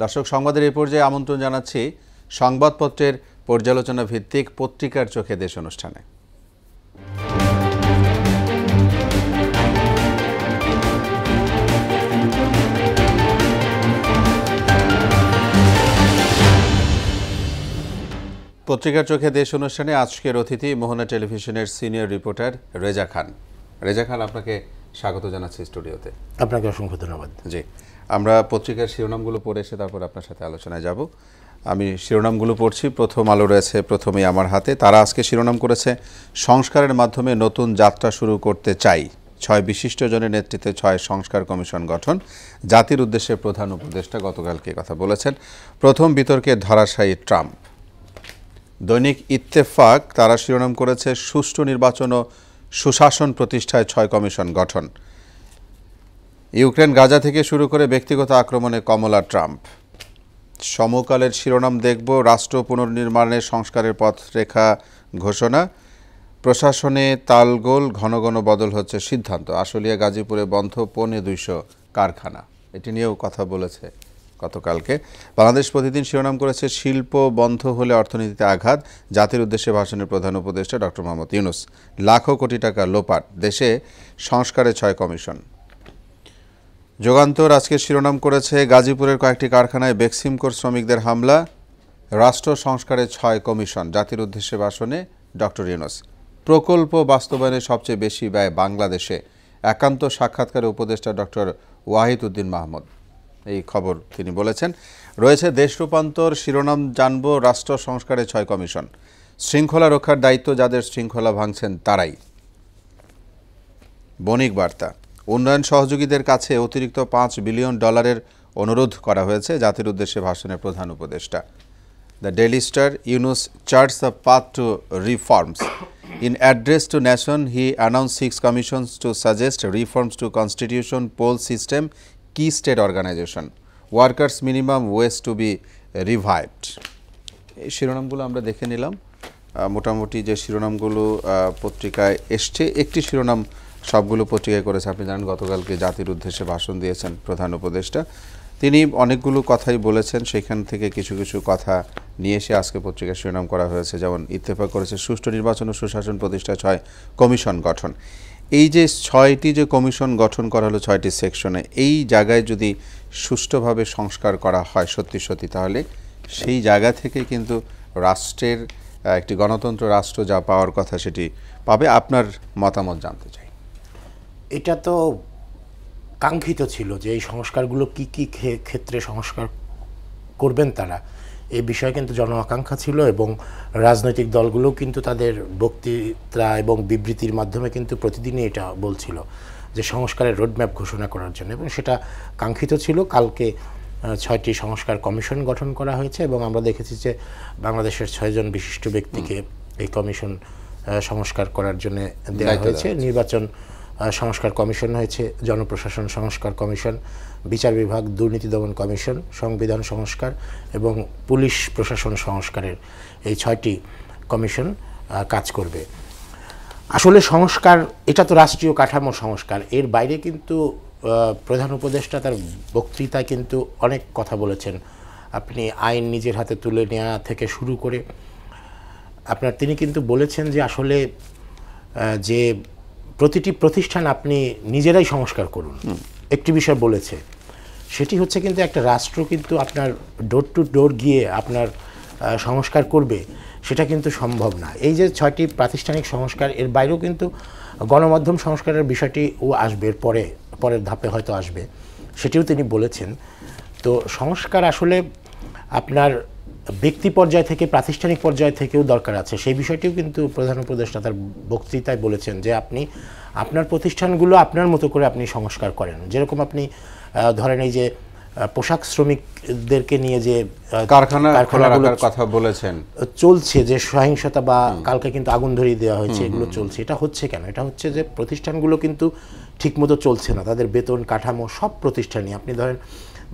দর্শক, সংবাদের এই পর্যায়ে আমন্ত্রণ জানাচ্ছি সংবাদপত্রের পর্যালোচনা ভিত্তিক পত্রিকার চোখে দেশ অনুষ্ঠানে। পত্রিকার চোখে দেশ অনুষ্ঠানে আজকের অতিথি মোহনা টেলিভিশনের সিনিয়র রিপোর্টার রেজা খান। রেজা খান, আপনাকে স্বাগত জানাচ্ছি স্টুডিওতে। আপনাকে অসংখ্য ধন্যবাদ। জি, আমরা পত্রিকার শিরোনামগুলো পড়ে এসে তারপর আপনার সাথে আলোচনায় যাব। আমি শিরোনামগুলো পড়ছি। প্রথম আলো রয়েছে প্রথমেই আমার হাতে। তারা আজকে শিরোনাম করেছে, সংস্কারের মাধ্যমে নতুন যাত্রা শুরু করতে চাই। 6 বিশিষ্টজনের নেতৃত্বে 6 সংস্কার কমিশন গঠন। জাতির উদ্দেশ্যে প্রধান উপদেষ্টা গতকালকে কথা বলেছেন। প্রথম বিতর্কে ধরাশায়ী ট্রাম্প। দৈনিক ইত্তেফাক তারা শিরোনাম করেছে, সুষ্ঠু নির্বাচন ও সুশাসন প্রতিষ্ঠায় 6 কমিশন গঠন। ইউক্রেন গাজা থেকে শুরু করে ব্যক্তিগত আক্রমণে কমলা ট্রাম্প। সমকালের শিরোনাম দেখব, রাষ্ট্র পুনর্নির্মাণের সংস্কারের পথরেখা ঘোষণা। প্রশাসনে তালগোল, ঘন ঘন বদল হচ্ছে সিদ্ধান্ত। আশুলিয়া গাজীপুরে বন্ধ 250 কারখানা। এটি নিয়েও কথা বলেছে গতকালকে। বাংলাদেশ প্রতিদিন শিরোনাম করেছে, শিল্প বন্ধ হলে অর্থনীতিতে আঘাত। জাতির উদ্দেশ্যে ভাষণের প্রধান উপদেষ্টা ডক্টর মোহাম্মদ ইউনূস। লাখো কোটি টাকা লোপাট, দেশে সংস্কারে 6 কমিশন। যুগান্তর আজকে শিরোনাম করেছে, গাজীপুরের কয়েকটি কারখানায় বেক্সিমকোর শ্রমিকদের হামলা। রাষ্ট্র সংস্কারে 6 কমিশন। জাতির উদ্দেশ্যে ভাষণে ডক্টর ইউনূস। প্রকল্প বাস্তবায়নে সবচেয়ে বেশি ব্যয় বাংলাদেশে। একান্ত সাক্ষাৎকারে উপদেষ্টা ডক্টর ওয়াহিদ উদ্দিন মাহমুদ এই খবর তিনি বলেছেন। রয়েছে দেশ রূপান্তর শিরোনাম জানব, রাষ্ট্র সংস্কারে 6 কমিশন। শৃঙ্খলা রক্ষার দায়িত্ব যাদের, শৃঙ্খলা ভাঙছেন তারাই। বণিক বার্তা, উন্নয়ন সহযোগীদের কাছে অতিরিক্ত $5 বিলিয়ন অনুরোধ করা হয়েছে। জাতির উদ্দেশ্যে ভাষণের প্রধান উপদেষ্টা। The daily star, Yunus charts the path to reforms. In address to nation, he announced 6 commissions to suggest reforms to constitution, poll system, key state organization. Workers minimum wage to be revived. এই শিরোনামগুলো আমরা দেখে নিলাম। মোটামুটি যে শিরোনামগুলো পত্রিকায় এসছে, একটি শিরোনাম সবগুলো পত্রিকায় করেছে। আপনি জানেন গতকালকে জাতির উদ্দেশ্যে ভাষণ দিয়েছেন প্রধান উপদেষ্টা। তিনি অনেকগুলো কথাই বলেছেন, সেখান থেকে কিছু কিছু কথা নিয়ে এসে আজকে পত্রিকার শিরোনাম করা হয়েছে। যেমন ইত্তেফাক করেছে, সুষ্ঠু নির্বাচন ও সুশাসন প্রতিষ্ঠায় 6 কমিশন গঠন। এই যে 6টি যে কমিশন গঠন করা হলো 6টি সেকশনে, এই জায়গায় যদি সুষ্ঠুভাবে সংস্কার করা হয় সত্যি সত্যি, তাহলে সেই জায়গা থেকে কিন্তু রাষ্ট্রের একটি গণতন্ত্র রাষ্ট্র যা পাওয়ার কথা সেটি পাবে। আপনার মতামত জানতে চাই। এটা তো কাঙ্ক্ষিত ছিল যে এই সংস্কারগুলো কি কি ক্ষেত্রে সংস্কার করবেন তারা, এই বিষয়ে কিন্তু জন আকাঙ্ক্ষা ছিল এবং রাজনৈতিক দলগুলোও কিন্তু তাদের বক্তৃতা এবং বিবৃতির মাধ্যমে কিন্তু প্রতিদিনই এটা বলছিল যে সংস্কারের রোডম্যাপ ঘোষণা করার জন্য, এবং সেটা কাঙ্ক্ষিত ছিল। কালকে 6টি সংস্কার কমিশন গঠন করা হয়েছে এবং আমরা দেখেছি যে বাংলাদেশের 6 জন বিশিষ্ট ব্যক্তিকে এই কমিশন সংস্কার করার জন্য দেওয়া হয়েছে। নির্বাচন সংস্কার কমিশন হয়েছে, জনপ্রশাসন সংস্কার কমিশন, বিচার বিভাগ দুর্নীতি দমন কমিশন, সংবিধান সংস্কার এবং পুলিশ প্রশাসন সংস্কারের এই 6টি কমিশন কাজ করবে। আসলে সংস্কার এটা তো রাষ্ট্রীয় কাঠামো সংস্কার, এর বাইরে কিন্তু প্রধান উপদেষ্টা তার বক্তৃতায় কিন্তু অনেক কথা বলেছেন। আপনি আইন নিজের হাতে তুলে নেওয়া থেকে শুরু করে তিনি কিন্তু বলেছেন যে আসলে যে প্রতিটি প্রতিষ্ঠান আপনি নিজেরাই সংস্কার করুন। একটি বিষয় বলেছে, সেটি হচ্ছে কিন্তু একটা রাষ্ট্র কিন্তু আপনার ডোর টু ডোর গিয়ে আপনার সংস্কার করবে, সেটা কিন্তু সম্ভব না। এই যে 6টি প্রাতিষ্ঠানিক সংস্কার, এর বাইরেও কিন্তু গণমাধ্যম সংস্কারের বিষয়টিও আসবে, পরের ধাপে হয়তো আসবে, সেটিও তিনি বলেছেন। তো সংস্কার আসলে আপনার ব্যক্তি পর্যায় থেকে প্রাতিষ্ঠানিক পর্যায় থেকেও দরকার আছে, সেই বিষয়টিও কিন্তু প্রধান উপদেষ্টা তার বক্তৃতায় বলেছেন যে আপনি আপনার প্রতিষ্ঠানগুলো আপনার মতো করে আপনি সংস্কার করেন। যেরকম আপনি ধরেন এই যে পোশাক শ্রমিকদেরকে নিয়ে যে কারখানার কথা বলেছেন চলছে, যে সহিংসতা বা কালকে কিন্তু আগুন ধরিয়ে দেওয়া হয়েছে, এগুলো চলছে। এটা হচ্ছে কেন? এটা হচ্ছে যে প্রতিষ্ঠানগুলো কিন্তু ঠিকমতো চলছে না, তাদের বেতন কাঠামো সব প্রতিষ্ঠানই, আপনি ধরেন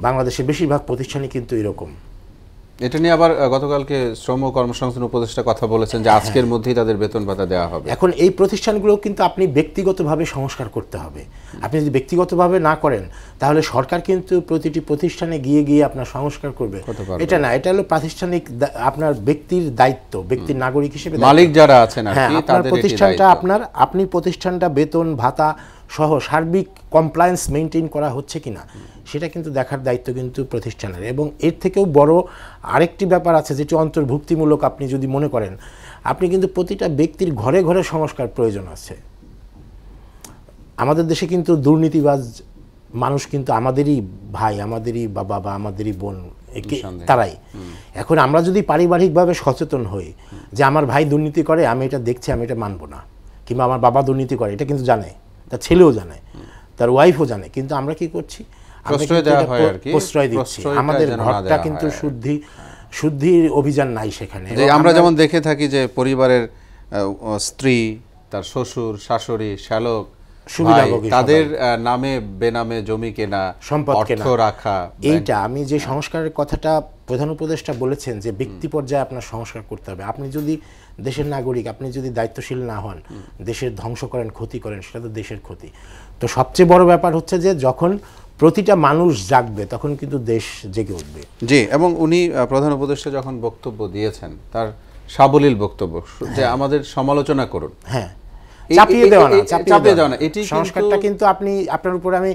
বাংলাদেশের বেশিরভাগ প্রতিষ্ঠানই কিন্তু এরকম। এটা নিয়ে আবার গতকালকে শ্রম ও কর্মসংস্থান উপদেষ্টা কথা বলেছেন যে আজকের মধ্যেই তাদের বেতন ভাতা দেওয়া হবে। এখন এই প্রতিষ্ঠানগুলো কিন্তু আপনি ব্যক্তিগতভাবে সংস্কার করতে হবে। আপনি যদি ব্যক্তিগতভাবে না করেন তাহলে সরকার কিন্তু প্রতিটি প্রতিষ্ঠানে গিয়ে গিয়ে আপনার সংস্কার করবে, এটা না। এটা হলো প্রাতিষ্ঠানিক আপনার ব্যক্তির দায়িত্ব, ব্যক্তির নাগরিক হিসেবে মালিক যারা আছেন আর হ্যাঁ, কি আপনার তাদের প্রতিষ্ঠানটা আপনি প্রতিষ্ঠানটা বেতন ভাতা সহ সার্বিক কমপ্লায়েন্স মেনটেন করা হচ্ছে কিনা সেটা কিন্তু দেখার দায়িত্ব কিন্তু প্রতিষ্ঠানের। এবং এর থেকেও বড় আরেকটি ব্যাপার আছে যেটি অন্তর্ভুক্তিমূলক। আপনি যদি মনে করেন আপনি কিন্তু প্রতিটা ব্যক্তির ঘরে ঘরে সংস্কার প্রয়োজন আছে। আমাদের দেশে কিন্তু দুর্নীতিবাজ মানুষ কিন্তু আমাদেরই ভাই, আমাদেরই বাবা বা আমাদেরই বোন, তারাই। এখন আমরা যদি পারিবারিকভাবে সচেতন হই যে আমার ভাই দুর্নীতি করে, আমি এটা দেখছি, আমি এটা মানব না, কিংবা আমার বাবা দুর্নীতি করে, এটা কিন্তু জানে, তার ছেলেও জানে, তার ওয়াইফও জানে, কিন্তু আমরা কি করছি? প্রশ্রয় দিচ্ছি। আমাদের ঘরটা কিন্তু শুদ্ধির অভিযান নাই সেখানে। আমরা যেমন দেখে থাকি যে পরিবারের স্ত্রী, তার শ্বশুর, শাশুড়ি, শ্যালক, তাদের নামে বেনামে জমি কেনা, সম্পদ রাখা, এইটা আমি যে সংস্কারের কথাটা প্রধান উপদেষ্টা বলেছেন যে ব্যক্তি পর্যায়ে আপনার সংস্কার করতে হবে। আপনি যদি দেশের নাগরিক, আপনি যদি দায়িত্বশীল না হন, দেশের ধ্বংস করেন, ক্ষতি করেন, সেটা তো দেশের ক্ষতি। তো সবচেয়ে বড় ব্যাপার হচ্ছে যে যখন প্রতিটা মানুষ জাগবে তখন কিন্তু দেশ জেগে উঠবে। জি, এবং উনি প্রধান উপদেষ্টা যখন বক্তব্য দিয়েছেন তার সাবলীল বক্তব্য যে আমাদের সমালোচনা করুন, হ্যাঁ, চাপিয়ে দেওয়া না, এটি সংস্কারটা কিন্তু আপনি আপনার উপরে আমি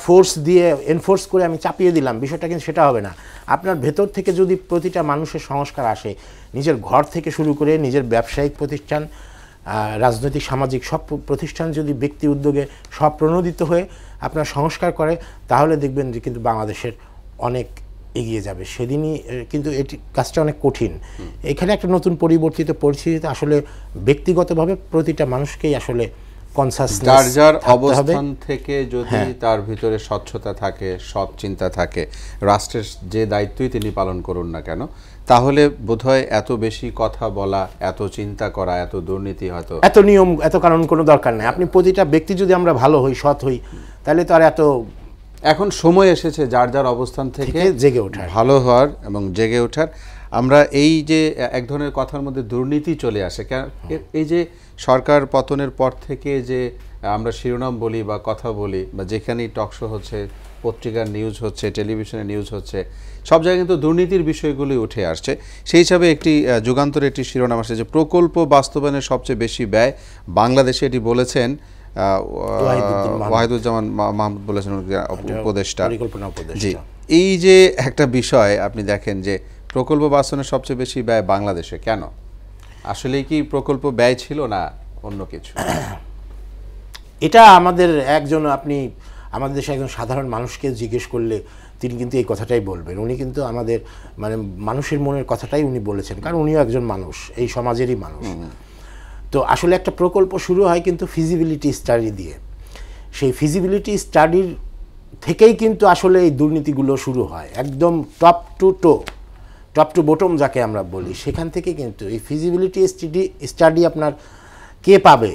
ফোর্স দিয়ে এনফোর্স করে আমি চাপিয়ে দিলাম, বিষয়টা কিন্তু সেটা হবে না। আপনার ভেতর থেকে যদি প্রতিটা মানুষের সংস্কার আসে, নিজের ঘর থেকে শুরু করে নিজের ব্যবসায়িক প্রতিষ্ঠান, রাজনৈতিক সামাজিক সব প্রতিষ্ঠান যদি ব্যক্তি উদ্যোগে সব প্রণোদিত হয়ে আপনার সংস্কার করে, তাহলে দেখবেন যে কিন্তু বাংলাদেশের অনেক এগিয়ে যাবে। সেদিনই কিন্তু এটি কাজটা অনেক কঠিন। এখানে একটা নতুন পরিবর্তিত পরিস্থিতিতে আসলে ব্যক্তিগতভাবে প্রতিটা মানুষকেই আসলে যার যার অবস্থান থেকে যদি তার ভিতরে স্বচ্ছতা থাকে, সৎ চিন্তা থাকে, রাষ্ট্রের যে দায়িত্বই তিনি পালন করুন না কেন, তাহলে বোধহয় এত বেশি কথা বলা, এত চিন্তা করা, এত দুর্নীতি, হয়তো এত নিয়ম, এত কারণ কোনো দরকার নেই। আপনি প্রতিটা ব্যক্তি যদি আমরা ভালো হই, সৎ হই, তাহলে তো আর এত। এখন সময় এসেছে যার যার অবস্থান থেকে জেগে ওঠার, ভালো হওয়ার এবং জেগে ওঠার। আমরা এই যে এক ধরনের কথার মধ্যে দুর্নীতি চলে আসে, এই যে সরকার পতনের পর থেকে যে আমরা শিরোনাম বলি বা কথা বলি বা যেখানেই টকশো হচ্ছে, পত্রিকার নিউজ হচ্ছে, টেলিভিশনে নিউজ হচ্ছে, সব জায়গায় কিন্তু দুর্নীতির বিষয়গুলি উঠে আসছে। সেই হিসাবে একটি যুগান্তরের একটি শিরোনাম আসছে যে প্রকল্প বাস্তবায়নের সবচেয়ে বেশি ব্যয় বাংলাদেশে, এটি বলেছেন ওয়াহিদুজ্জামান মাহমুদ, বলেছেন উপদেষ্টা। জি, এই যে একটা বিষয় আপনি দেখেন যে প্রকল্প বাস্তবায়নের সবচেয়ে বেশি ব্যয় বাংলাদেশে, কেন? আসলে কি প্রকল্প ব্যয় ছিল না অন্য কিছু? এটা আমাদের আমাদের দেশে একজন সাধারণ মানুষকে জিজ্ঞেস করলে তিনি কিন্তু এই কথাটাই বলবেন। উনি কিন্তু আমাদের মানুষের মনের কথাটাই উনি বলেছেন, কারণ উনিও একজন মানুষ, এই সমাজেরই মানুষ। তো আসলে একটা প্রকল্প শুরু হয় কিন্তু ফিজিবিলিটি স্টাডি দিয়ে। সেই ফিজিবিলিটি স্টাডির থেকেই কিন্তু আসলে এই দুর্নীতিগুলো শুরু হয়, একদম টপ টু বটম যাকে আমরা বলি, সেখান থেকে কিন্তু এই ফিজিবিলিটি স্টাডি আপনার কে পাবে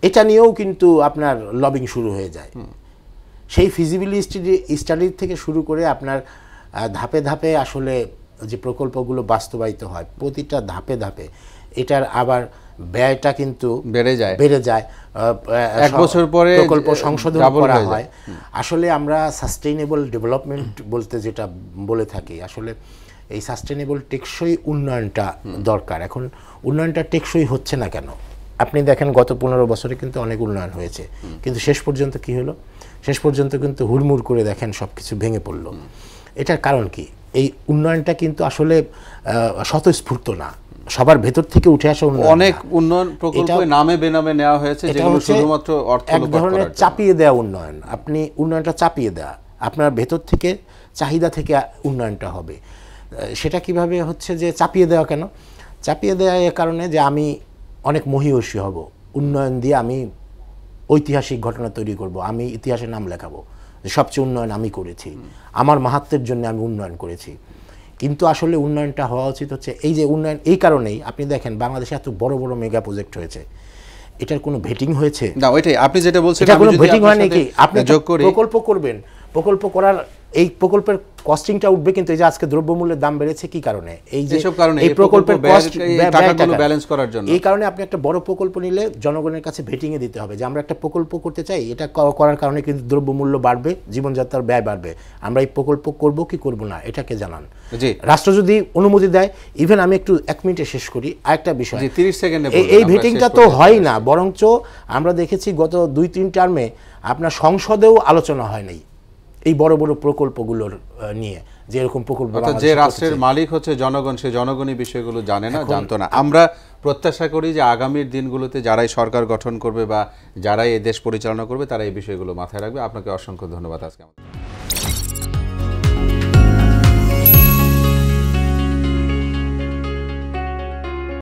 এটা নিয়েও কিন্তু আপনার লবিং শুরু হয়ে যায়। সেই ফিজিবিলিটি স্টাডির থেকে শুরু করে আপনার ধাপে ধাপে আসলে যে প্রকল্পগুলো বাস্তবায়িত হয়, প্রতিটা ধাপে ধাপে এটার আবার ব্যয়টা কিন্তু বেড়ে যায়। এক বছর পরে প্রকল্প সংশোধন করা হয়। আসলে আমরা সাস্টেইনেবল ডেভেলপমেন্ট বলতে যেটা বলে থাকি, আসলে এই সাস্টেইনেবল টেকসই উন্নয়নটা দরকার। এখন উন্নয়নটা টেকসই হচ্ছে না কেন? আপনি দেখেন গত 15 বছরে কিন্তু অনেক উন্নয়ন হয়েছে, কিন্তু শেষ পর্যন্ত কি হলো? শেষ পর্যন্ত কিন্তু হুড়মুড় করে দেখেন সব কিছু ভেঙে পড়লো। এটার কারণ কি? এই উন্নয়নটা কিন্তু আসলে স্বতঃস্ফূর্ত না, সবার ভেতর থেকে উঠে আসা উন্নয়ন। অনেক উন্নয়ন প্রকল্প নামে বেনামে নেওয়া হয়েছে, যেগুলো শুধুমাত্র অর্থ এক ধরনের চাপিয়ে দেওয়া উন্নয়ন। আপনি উন্নয়নটা চাপিয়ে দেওয়া, আপনার ভেতর থেকে চাহিদা থেকে উন্নয়নটা হবে। সেটা কিভাবে হচ্ছে যে চাপিয়ে দেওয়া কেন? চাপিয়ে দেওয়া এ কারণে যে আমি অনেক মহীয়সী হব, উন্নয়ন দিয়ে আমি ঐতিহাসিক ঘটনা তৈরি করব, আমি ইতিহাসে নাম লেখাবো যে সবচেয়ে উন্নয়ন আমি করেছি, আমার মাহাত্ম্যের জন্য আমি উন্নয়ন করেছি। কিন্তু আসলে উন্নয়নটা হওয়া উচিত হচ্ছে এই যে উন্নয়ন। এই কারণেই আপনি দেখেন বাংলাদেশে এত বড় বড় মেগা প্রজেক্ট হয়েছে, এটার কোনো ভেটিং হয়েছে না? ওইটাই আপনি যেটা বলছেন, এটা কোনো ভেটিং হয় নাকি? আপনি প্রকল্প করবেন, প্রকল্প করার এই প্রকল্পের কস্টিংটা উঠবে, কিন্তু এই যে আজকে দ্রব্যমূল্যের দাম বেড়েছে কি কারণে, এই যে এসব কারণে এই প্রকল্পের কস্ট টাকাগুলো ব্যালেন্স করার জন্য। এই কারণে আপনি একটা বড় প্রকল্প নিলে জনগণের কাছে ভেটিংয়ে দিতে হবে যে আমরা একটা প্রকল্প করতে চাই, এটা করার কারণে কিন্তু দ্রব্যমূল্য বাড়বে, জীবনযাত্রার ব্যয় বাড়বে, আমরা এই প্রকল্প করব কি করব না এটাকে জানান। জি, রাষ্ট্র যদি অনুমতি দেয়, ইভেন আমি একটু 1 মিনিটে শেষ করি আরেকটা বিষয়, 30 সেকেন্ডে এই ভেটিংটা তো হয় না, বরঞ্চ আমরা দেখেছি গত 2-3 টার্মে আপনার সংসদেও আলোচনা হয় নাই এই বড় বড় প্রকল্পগুলোর নিয়ে, যে এরকম প্রকল্প যে রাষ্ট্রের মালিক হচ্ছে জনগণ, সে জনগণই বিষয়গুলো জানে না, জানতো না। আমরা প্রত্যাশা করি যে আগামীর দিনগুলোতে যারাই সরকার গঠন করবে বা যারাই এই দেশ পরিচালনা করবে তারা এই বিষয়গুলো মাথায় রাখবে। আপনাকে অসংখ্য ধন্যবাদ আজকে।